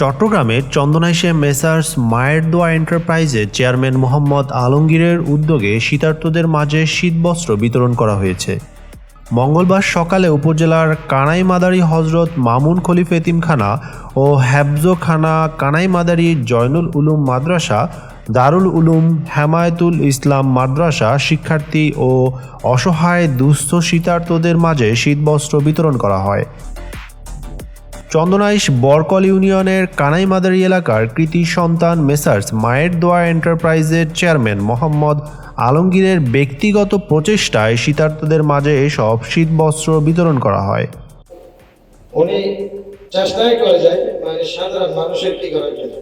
চট্টগ্রামের চন্দনাইশে মেসার্স মায়ের দোয়া এন্টারপ্রাইজের চেয়ারম্যান মোহাম্মদ আলমগীরের উদ্যোগে শীতার্তদের মাঝে শীতবস্ত্র বিতরণ করা হয়েছে। মঙ্গলবার সকালে উপজেলার কানাইমাদারী হজরত মামুন খলিফা এতিমখানা ও হেফজখানা কানাইমাদারী জয়নুল উলুম মাদ্রাসা, দারুল উলুম হেমায়েতুল ইসলাম মাদ্রাসা শিক্ষার্থী ও অসহায় দুস্থ শীতার্তদের মাঝে শীতবস্ত্র বিতরণ করা হয়। চন্দনাইশ বরকল ইউনিয়নের কানাইমাদারী এলাকার কৃতি সন্তান মেসার্স মায়ের দোয়া এন্টারপ্রাইজের চেয়ারম্যান মোহাম্মদ আলমগীরের ব্যক্তিগত প্রচেষ্টায় শীতার্তদের মাঝে এসব শীতবস্ত্র বিতরণ করা হয়। উনি চেষ্টাই করে যায় মানে সাধারণ মানুষের কি করার জন্য,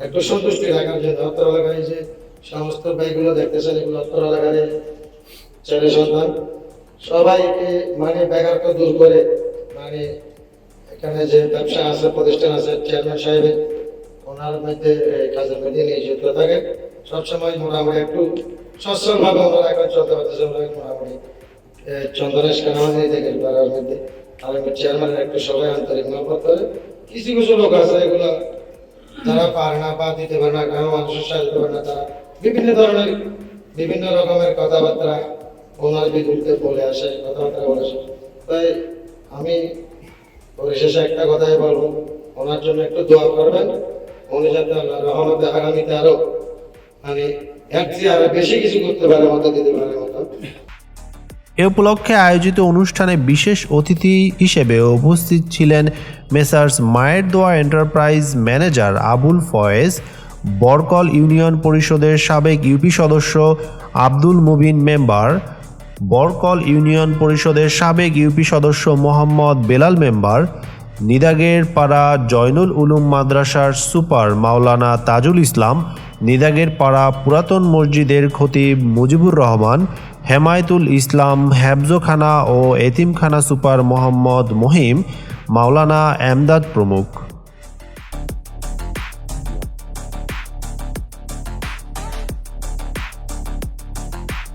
একটু সন্তুষ্টি রাখার জন্য। অত্র এলাকায় যে সমস্ত ব্যয়গুলো দেখতেছেন, এগুলো অত্র এলাকার ছেলে সন্তান সবাইকে মানে বেকারত্ব দূর করে, মানে এখানে যে ব্যবসা আছে, প্রতিষ্ঠান আছে, চেয়ারম্যান সাহেবের ওনার মধ্যে কাজের মধ্যে নিয়োজিত থাকে। সবসময় মোটামুটি একটু সচ্ছলভাবে ওনারা এখন চলতে পারতেছে। মোটামুটি চন্দনেশ কানামাদারী থেকে পাড়ার মধ্যে আলমের চেয়ারম্যানের একটু সবাই আন্তরিক মহব্বত করে। কিছু কিছু লোক আছে এগুলো যারা পারে না বা দিতে পারে না, গ্রামের মানুষের সাহায্য করে না, তারা বিভিন্ন ধরনের বিভিন্ন রকমের কথাবার্তা ওনার বিরুদ্ধে বলে আসে, কথাবার্তা বলে আসে। তাই আমি পরিশেষে একটা কথাই বলবো, ওনার জন্য একটু দোয়া করবেন। উনি যাতে আল্লাহর রহমতে আগামীতে আরো মানে এর চেয়ে আরো বেশি কিছু করতে পারে, মতো দিতে পারে মতো। এ উপলক্ষে আয়োজিত অনুষ্ঠানে বিশেষ অতিথি হিসেবে উপস্থিত ছিলেন মেসার্স মায়ের দোয়া enterprise manager Abul Foyez, Barkal union পরিষদের সাবেক ইউপি সদস্য আব্দুল মুবিন মেম্বার, বরকল ইউনিয়ন পরিষদের সাবেক ইউপি সদস্য মোহাম্মদ বেলাল মেম্বার, নিদাগের পাড়া জয়নুল উলুম মাদ্রাসার সুপার মাওলানা তাজুল ইসলাম, নিদাগের পাড়া পুরাতন মসজিদের খতিব মুজিবুর রহমান, হেমায়েতুল ইসলাম হেফজখানা ও এতিমখানা সুপার মোহাম্মদ মহিম, মাওলানা এমদাদ প্রমুখ।